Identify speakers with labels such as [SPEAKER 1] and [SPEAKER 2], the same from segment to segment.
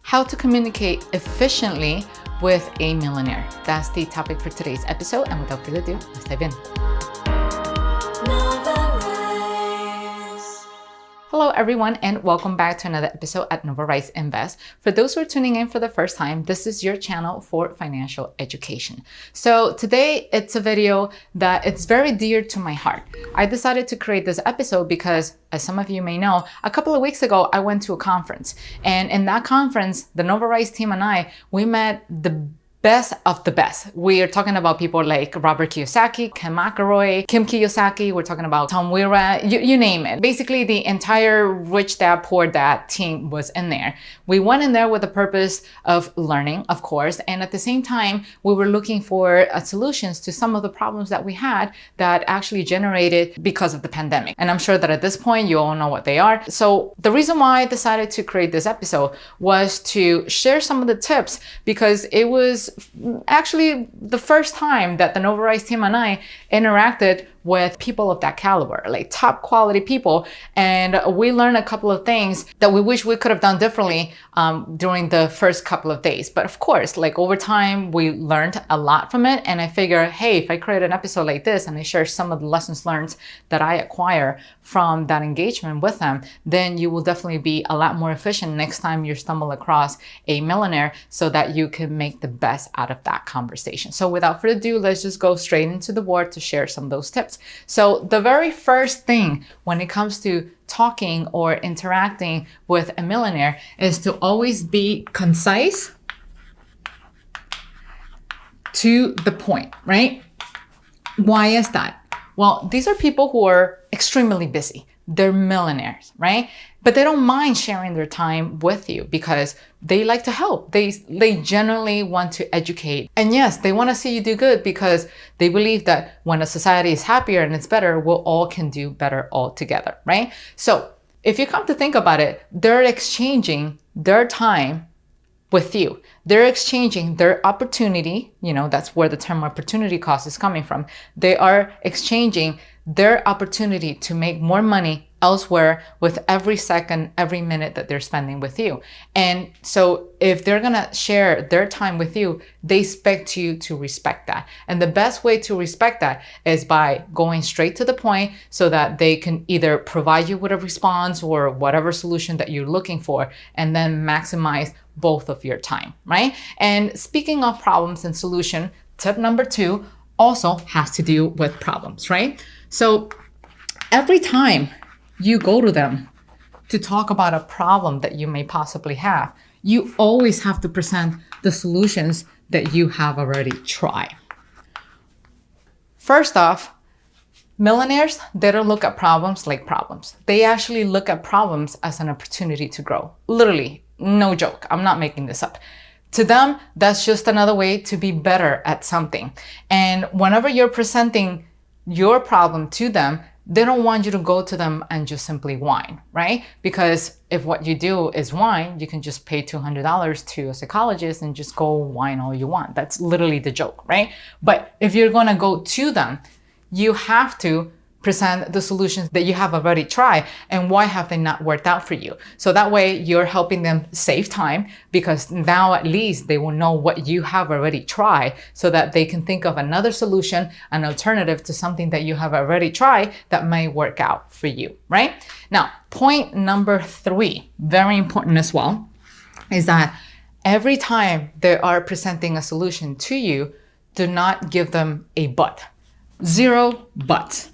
[SPEAKER 1] How to communicate efficiently with a millionaire. That's the topic for today's episode, and without further ado, let's dive in. Hello everyone, and welcome back to another episode at Novarise Invest. For those who are tuning in for the first time, this is your channel for financial education. So today it's a video that it's very dear to my heart. I decided to create this episode because, as some of you may know, a couple of weeks ago I went to a conference, and in that conference, the Novarise team and we met the best of the best. We are talking about people like Robert Kiyosaki, Ken McElroy, Kim Kiyosaki. We're talking about Tom Wheeler, you name it. Basically, the entire Rich Dad Poor Dad team was in there. We went in there with the purpose of learning, of course, and at the same time, we were looking for solutions to some of the problems that we had that actually generated because of the pandemic. And I'm sure that at this point, you all know what they are. So the reason why I decided to create this episode was to share some of the tips, because it was actually the first time that the Novarise team and I interacted with people of that caliber, like top quality people. And we learned a couple of things that we wish we could have done differently during the first couple of days. But of course, like over time, we learned a lot from it. And I figure, hey, if I create an episode like this and I share some of the lessons learned that I acquire from that engagement with them, then you will definitely be a lot more efficient next time you stumble across a millionaire, so that you can make the best out of that conversation. So without further ado, let's just go straight into the board to share some of those tips. So the very first thing when it comes to talking or interacting with a millionaire is to always be concise, to the point, right? Why is that? Well, these are people who are extremely busy. They're millionaires, right? But they don't mind sharing their time with you because they like to help. They generally want to educate. And yes, they want to see you do good because they believe that when a society is happier and it's better, we all can do better all together, right? So if you come to think about it, they're exchanging their time with you. They're exchanging their opportunity. You know, that's where the term opportunity cost is coming from. They are exchanging their opportunity to make more money elsewhere with every second, every minute that they're spending with you. And so if they're gonna share their time with you, they expect you to respect that. And the best way to respect that is by going straight to the point, so that they can either provide you with a response or whatever solution that you're looking for, and then maximize both of your time, right? And speaking of problems and solution, tip number 2 also has to do with problems, right? So every time you go to them to talk about a problem that you may possibly have, you always have to present the solutions that you have already tried. First off, millionaires, they don't look at problems like problems. They actually look at problems as an opportunity to grow. Literally, no joke. I'm not making this up. To them, that's just another way to be better at something. And whenever you're presenting your problem to them, they don't want you to go to them and just simply whine, right? Because if what you do is whine, you can just pay $200 to a psychologist and just go whine all you want. That's literally the joke, right? But if you're gonna go to them, you have to present the solutions that you have already tried and why have they not worked out for you. So that way you're helping them save time, because now at least they will know what you have already tried, so that they can think of another solution, an alternative to something that you have already tried that may work out for you, right? Now, point number 3, very important as well, is that every time they are presenting a solution to you, do not give them a but. 0 buts.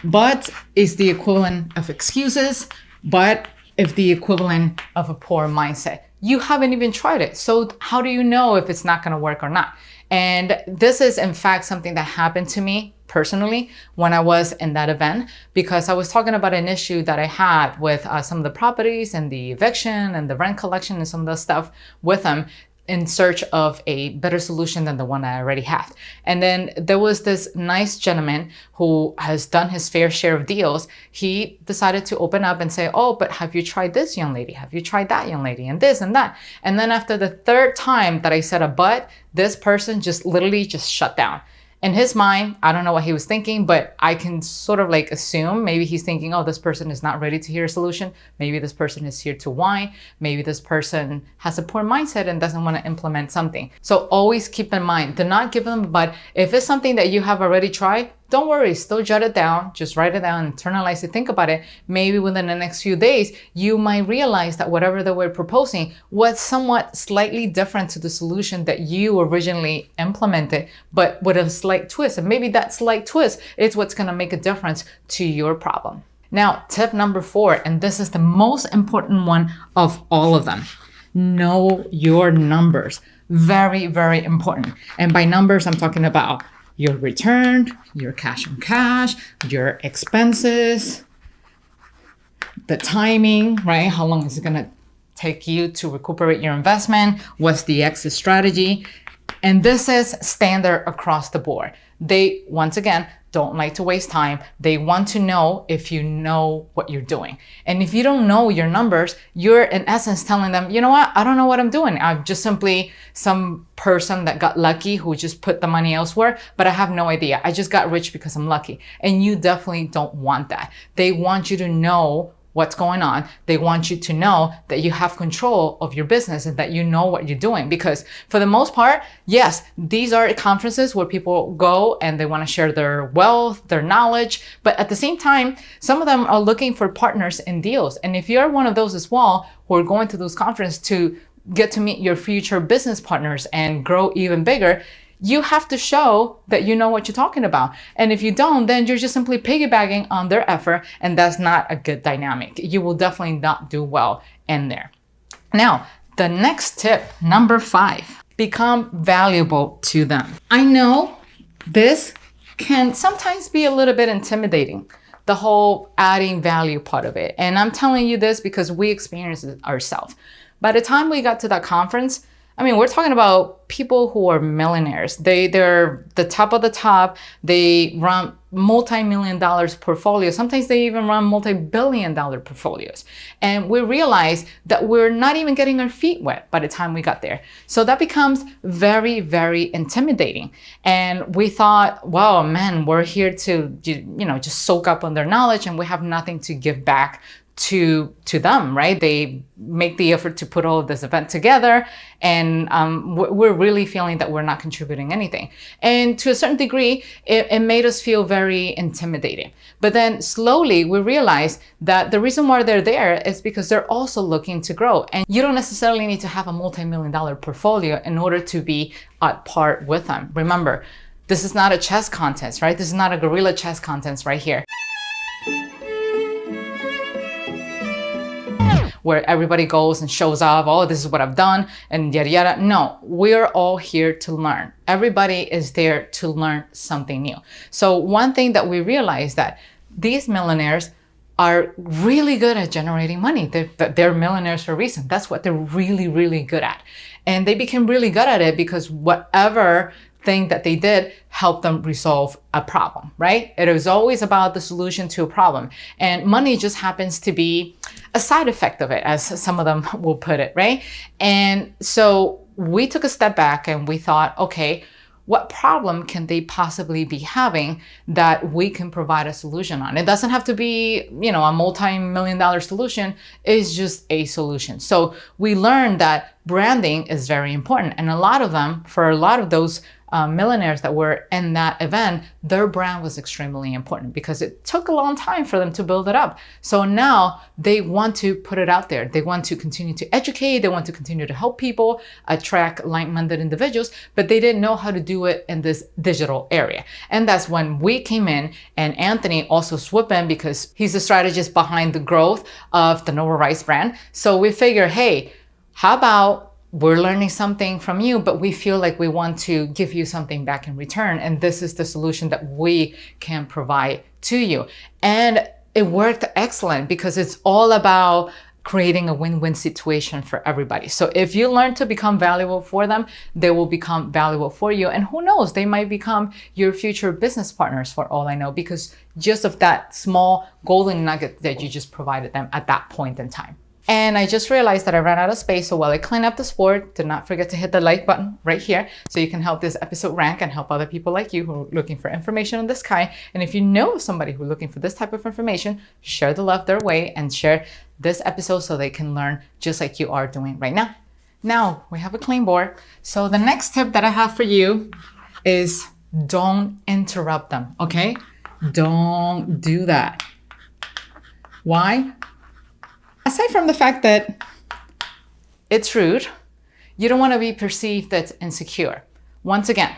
[SPEAKER 1] But is the equivalent of excuses, but if the equivalent of a poor mindset. You haven't even tried it. So how do you know if it's not gonna work or not? And this is in fact something that happened to me personally when I was in that event, because I was talking about an issue that I had with some of the properties and the eviction and the rent collection and some of the stuff with them, in search of a better solution than the one I already had. And then there was this nice gentleman who has done his fair share of deals. He decided to open up and say, oh, but have you tried this, young lady? Have you tried that, young lady? And this and that. And then after the 3rd time that I said a but, this person just literally just shut down. In his mind, I don't know what he was thinking, but I can sort of like assume maybe he's thinking, oh, this person is not ready to hear a solution. Maybe this person is here to whine. Maybe this person has a poor mindset and doesn't want to implement something. So always keep in mind, do not give them, but if it's something that you have already tried, don't worry, still jot it down, just write it down, internalize it, think about it. Maybe within the next few days, you might realize that whatever they were proposing was somewhat slightly different to the solution that you originally implemented, but with a slight twist. And maybe that slight twist is what's gonna make a difference to your problem. Now, tip number 4, and this is the most important one of all of them. Know your numbers. Very, very important. And by numbers, I'm talking about your return, your cash on cash, your expenses, the timing, right? How long is it gonna take you to recuperate your investment? What's the exit strategy? And this is standard across the board. They, once again, don't like to waste time. They want to know if you know what you're doing. And if you don't know your numbers, you're in essence telling them, you know what, I don't know what I'm doing. I'm just simply some person that got lucky who just put the money elsewhere, but I have no idea. I just got rich because I'm lucky. And you definitely don't want that. They want you to know what's going on. They want you to know that you have control of your business and that you know what you're doing. Because for the most part, yes, these are conferences where people go and they want to share their wealth, their knowledge. But at the same time, some of them are looking for partners in deals. And if you're one of those as well, who are going to those conferences to get to meet your future business partners and grow even bigger, you have to show that you know what you're talking about. And if you don't, then you're just simply piggybacking on their effort, and that's not a good dynamic. You will definitely not do well in there. Now, the next tip, number 5, become valuable to them. I know this can sometimes be a little bit intimidating, the whole adding value part of it. And I'm telling you this because we experienced it ourselves. By the time we got to that conference, I mean, we're talking about people who are millionaires. They're the top of the top. They run multi-million dollars portfolios. Sometimes they even run multi-billion dollar portfolios. And we realized that we're not even getting our feet wet by the time we got there. So that becomes very, very intimidating. And we thought, wow, man, we're here to, just soak up on their knowledge, and we have nothing to give back to them, right? They make the effort to put all of this event together, and we're really feeling that we're not contributing anything. And to a certain degree, it made us feel very intimidating. But then slowly we realized that the reason why they're there is because they're also looking to grow. And you don't necessarily need to have a multi-million dollar portfolio in order to be at par with them. Remember, this is not a chess contest, right? This is not a guerrilla chess contest right here, where everybody goes and shows off, oh, this is what I've done, and yada, yada. No, we're all here to learn. Everybody is there to learn something new. So one thing that we realized that these millionaires are really good at generating money. They're millionaires for a reason. That's what they're really, really good at. And they became really good at it because whatever thing that they did helped them resolve a problem, right? It was always about the solution to a problem. And money just happens to be a side effect of it, as some of them will put it, right? And so we took a step back and we thought, okay, what problem can they possibly be having that we can provide a solution on? It doesn't have to be, a multi-million dollar solution. It's just a solution. So we learned that branding is very important. And for a lot of those millionaires that were in that event, their brand was extremely important because it took a long time for them to build it up. So now they want to put it out there. They want to continue to educate. They want to continue to help people, attract like-minded individuals, but they didn't know how to do it in this digital area. And that's when we came in, and Anthony also swooped in because he's the strategist behind the growth of the Novarise brand. So we figure, hey, how about we're learning something from you, but we feel like we want to give you something back in return. And this is the solution that we can provide to you. And it worked excellent because it's all about creating a win-win situation for everybody. So if you learn to become valuable for them, they will become valuable for you. And who knows, they might become your future business partners for all I know, because just of that small golden nugget that you just provided them at that point in time. And I just realized that I ran out of space. So while I clean up this board, do not forget to hit the like button right here so you can help this episode rank and help other people like you who are looking for information on this kind. And if you know somebody who's looking for this type of information, share the love their way and share this episode so they can learn just like you are doing right now. Now we have a clean board. So the next tip that I have for you is don't interrupt them, okay? Don't do that. Why? Aside from the fact that it's rude, you don't want to be perceived as insecure. Once again,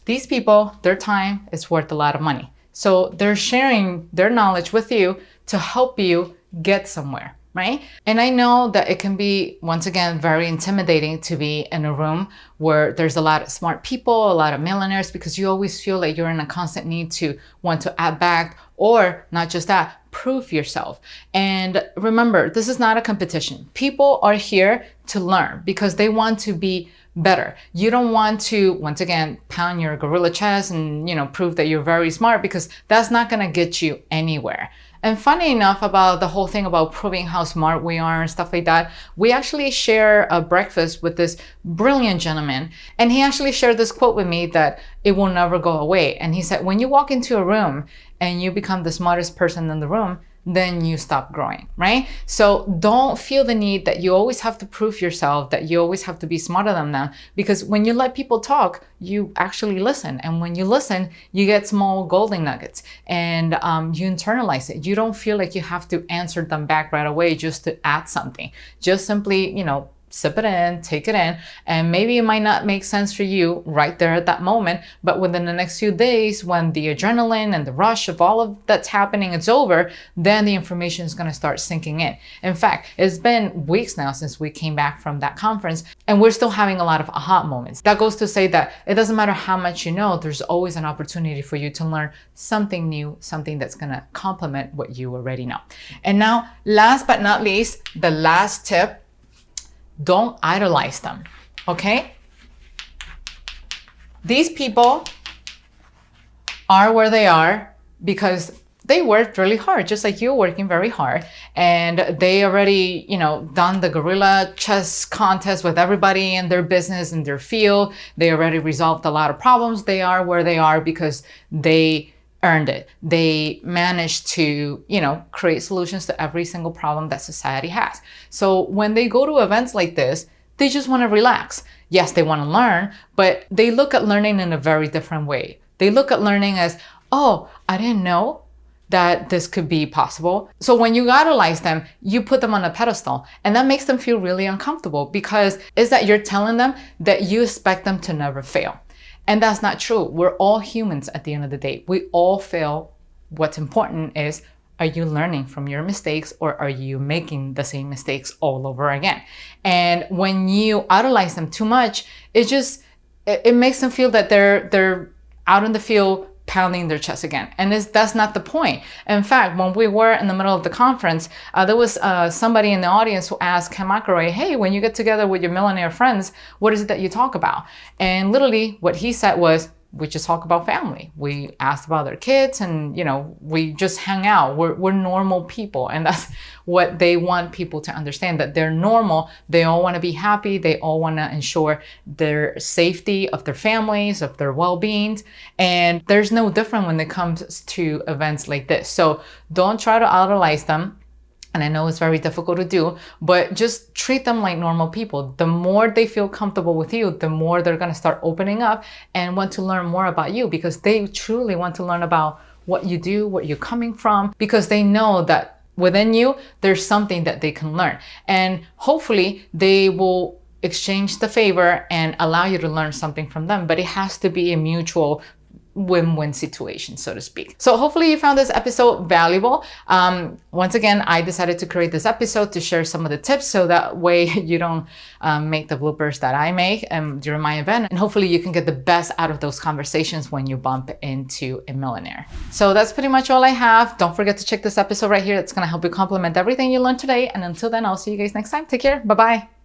[SPEAKER 1] these people, their time is worth a lot of money. So they're sharing their knowledge with you to help you get somewhere, right? And I know that it can be, once again, very intimidating to be in a room where there's a lot of smart people, a lot of millionaires, because you always feel like you're in a constant need to want to add back, or not just that, prove yourself. And remember, this is not a competition. People are here to learn because they want to be better. You don't want to, once again, pound your gorilla chest and, prove that you're very smart, because that's not going to get you anywhere. And funny enough about the whole thing about proving how smart we are and stuff like that, we actually share a breakfast with this brilliant gentleman. And he actually shared this quote with me that it will never go away. And he said, when you walk into a room and you become the smartest person in the room, then you stop growing, right? So don't feel the need that you always have to prove yourself, that you always have to be smarter than them, because when you let people talk, you actually listen. And when you listen, you get small golden nuggets and you internalize it. You don't feel like you have to answer them back right away just to add something. Just simply, sip it in, take it in, and maybe it might not make sense for you right there at that moment, but within the next few days, when the adrenaline and the rush of all of that's happening is over, then the information is going to start sinking in. In fact, it's been weeks now since we came back from that conference, and we're still having a lot of aha moments. That goes to say that it doesn't matter how much you know, there's always an opportunity for you to learn something new, something that's going to complement what you already know. And now, last but not least, the last tip: don't idolize them, okay? These people are where they are because they worked really hard, just like you're working very hard. And they already, done the gorilla chess contest with everybody in their business, in their field. They already resolved a lot of problems. They are where they are because they earned it. They managed to, create solutions to every single problem that society has. So when they go to events like this, they just want to relax. Yes, they want to learn, but they look at learning in a very different way. They look at learning as, oh, I didn't know that this could be possible. So when you idolize them, you put them on a pedestal, and that makes them feel really uncomfortable, because it's that you're telling them that you expect them to never fail. And that's not true. We're all humans at the end of the day. We all fail. What's important is, are you learning from your mistakes, or are you making the same mistakes all over again? And when you idolize them too much, it makes them feel that they're out in the field pounding their chest again. And that's not the point. In fact, when we were in the middle of the conference, there was somebody in the audience who asked Ken McElroy, hey, when you get together with your millionaire friends, what is it that you talk about? And literally what he said was, we just talk about family. We asked about their kids, and we just hang out. We're normal people, and that's what they want people to understand, that they're normal. They all want to be happy. They all want to ensure their safety of their families, of their well-being. And there's no different when it comes to events like this. So don't try to idolize them. And I know it's very difficult to do, but just treat them like normal people. The more they feel comfortable with you, the more they're going to start opening up and want to learn more about you, because they truly want to learn about what you do, where you're coming from, because they know that within you, there's something that they can learn. And hopefully they will exchange the favor and allow you to learn something from them. But it has to be a mutual win-win situation, so to speak. So hopefully you found this episode valuable. Once again, I decided to create this episode to share some of the tips, so that way you don't make the bloopers that I make during my event. And hopefully you can get the best out of those conversations when you bump into a millionaire. So that's pretty much all I have. Don't forget to check this episode right here. It's going to help you complement everything you learned today. And until then, I'll see you guys next time. Take care. Bye-bye.